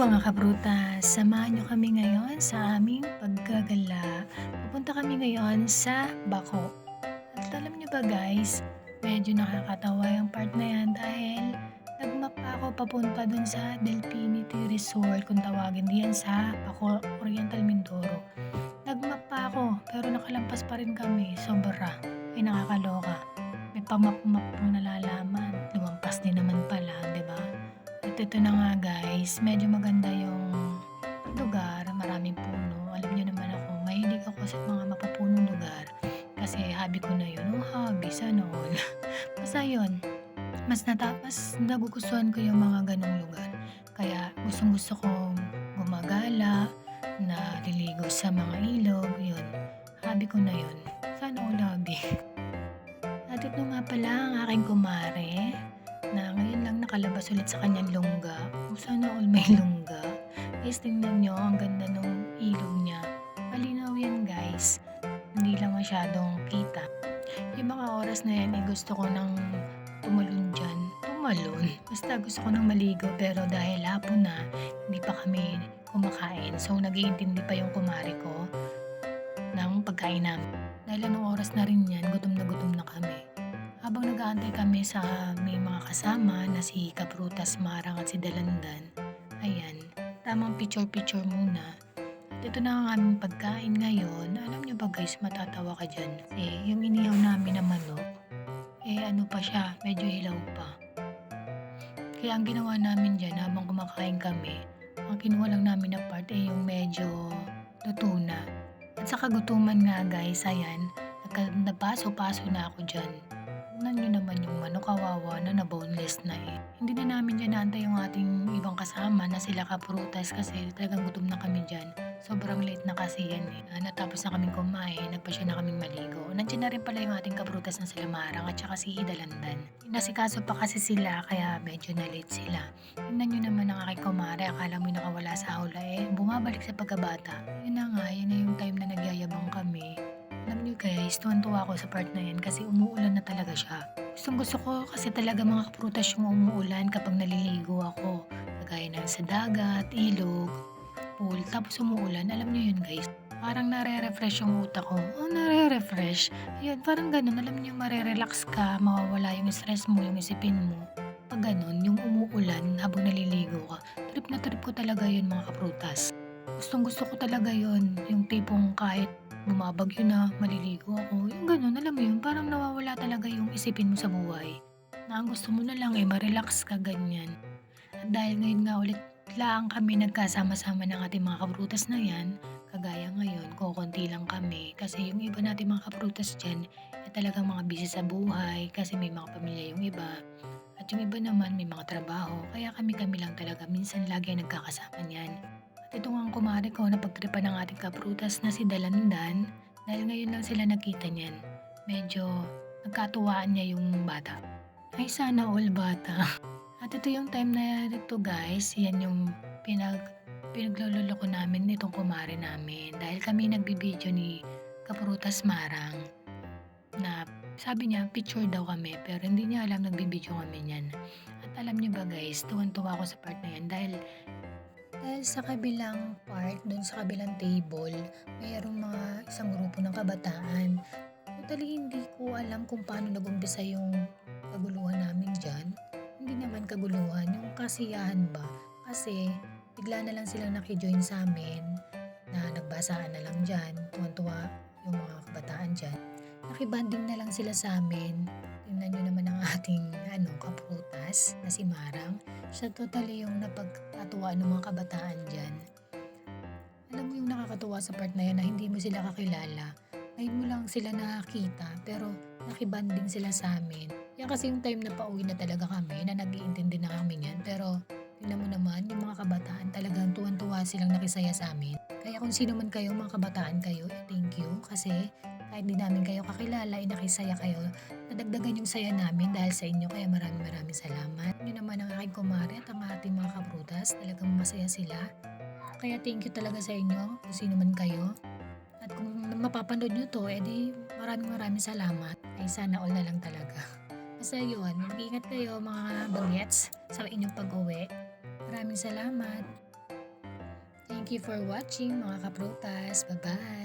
mga kaprutas, samahan niyo kami ngayon sa aming paggagala. Pupunta kami ngayon sa Bako. At alam niyo ba guys, medyo nakakatawa yung part na yan dahil nagmap ako papunta dun sa Delfinity Resort kung tawagin diyan sa Bako, Oriental Mindoro. Nagmap pa ako pero nakalampas pa rin kami, sobra. Ay nakakaloka. May pamap-map pong nalalaman, lumampas din naman pala, di ba? At ito na nga guys, medyo maganda yung lugar, maraming puno. Alam niyo naman ako, mahilig ako sa mga mapupunong lugar. Kasi hobby ko na yun. Oh, hobby, sana all. Basta yun, mas nagugustuhan ko yung mga ganong lugar. Kaya gustong gusto kong gumagala, na liligo sa mga ilog, yun. Hobby ko na yun. Sana all hobby. At ito nga pala ang aking kumare na ngayon lang nakalabas ulit sa kanyang lungga. Oh, sana all may lungga. Guys, tingnan nyo, ang ganda nung ilog niya. Malinaw yan guys. Hindi lang masyadong kita. Yung mga oras na yan, gusto ko nang tumalon dyan. Tumalon? Basta gusto ko nang maligo pero dahil hapon na, hindi pa kami kumakain. So, nag-iintindi pa yung kumare ko ng pagkain namin. Dahil anong oras na rin yan, gutom na kami. Habang nag-aantay kami sa may mga kasama na si Kaprutas Marang at si Dalandan, ayan, tamang picture-picture muna. At ito na ang aming pagkain ngayon. Alam nyo ba guys, matatawa ka dyan. Yung inihaw namin na manok, ano pa siya, medyo hilaw pa. Kaya ang ginawa namin dyan habang kumakain kami, ang kinuha lang namin na part yung medyo luto na. At sa kagutuman nga guys, ayan, napaso-paso na ako dyan. Tingnan nyo naman yung manok, kawawa na boneless na eh. Hindi na namin dyan naantay yung ating ibang kasama na sila Kaprutas kasi talagang gutom na kami dyan. Sobrang late na kasi yan eh. Natapos na kaming kumain, nagpasya na kaming maligo. Nandiyan na rin pala yung ating Kaprutas na sila Marang at saka si Dalandan. Nasikaso pa kasi sila kaya medyo na late sila. Tingnan nyo naman ang aking kumare, akala mo nakawala sa aula bumabalik sa pagkabata. Yun na nga, yun na yung time na nagyayabang kami. Alam niyo guys, tuwan-tuwa ako sa part na yan kasi umuulan na talaga siya. Gustong gusto ko kasi talaga mga kaprutas yung umuulan kapag naliligo ako. Kagaya ng sa dagat, ilog, pool, tapos umuulan. Alam niyo yun guys, parang nare-refresh yung utak ko. Oh, nare-refresh. Ayun, parang ganun. Alam niyo, marerelax ka, mawawala yung stress mo, yung isipin mo. Pag ganun, yung umuulan habang naliligo ka, trip na trip ko talaga yun mga kaprutas. Gustong gusto ko talaga yun, yung tipong kahit bumabagyo na, maliligo ako, yung gano'n, alam mo yun, parang nawawala talaga yung isipin mo sa buhay. Na ang gusto mo na lang ma-relax ka ganyan. At dahil ngayon nga ulit lang kami nagkasama-sama ng ating mga kaprutas na yan, kagaya ngayon, kokonti lang kami kasi yung iba nating mga kaprutas dyan, talagang mga busy sa buhay kasi may mga pamilya yung iba. At yung iba naman may mga trabaho, kaya kami-kami lang talaga, minsan lagi nagkakasama niyan. At ito nga ang kumare ko na pagtripan ng ating kaprutas na si Dalandan dahil ngayon lang sila nakita niyan. Medyo nagkatuwaan niya yung bata. Ay sana all bata. At ito yung time na ito guys, yan yung pinagloloko namin nitong kumare namin dahil kami nagbibideo ni Kaprutas Marang na sabi niya picture daw kami pero hindi niya alam nagbibideo kami niyan. At alam niyo ba guys, tuwan-tuwa ako sa part na yan dahil sa kabilang part, dun sa kabilang table, mayroong mga isang grupo ng kabataan. Totally hindi ko alam kung paano nag-umpisa yung kaguluhan namin dyan. Hindi naman kaguluhan, yung kasiyahan ba. Kasi bigla na lang silang nakijoin sa amin na nagbasaan na lang dyan. Tuwan-tuwa yung mga kabataan dyan. Nakibanding na lang sila sa amin. Tingnan nyo naman ang ating kaprutas na si Marang. Siya totally yung napagkatuwaan ng mga kabataan dyan. Alam mo yung nakakatuwa sa part na yan na hindi mo sila kakilala. Ngayon mo lang sila nakakita pero nakibanding sila sa amin. Yan kasi yung time na pauwi na talaga kami na nag-iintindi na kami yan. Pero tingnan mo naman yung mga kabataan talagang tuwan-tuwa silang nakisaya sa amin. Kaya kung sino man kayo, mga kabataan kayo, thank you kasi kahit di namin kayo kakilala, nakisaya kayo. Nadagdagan yung saya namin dahil sa inyo kaya maraming salamat. Yun naman ang aking kumare at ang ating mga kaprutas, talagang masaya sila. Kaya thank you talaga sa inyo kung sino man kayo. At kung mapapanood nyo to, edi maraming salamat. Ay sana all na lang talaga. Basta yun, mag-ingat kayo mga bagets sa inyong pag-uwi. Maraming salamat. Thank you for watching mga kaprutas. Bye-bye!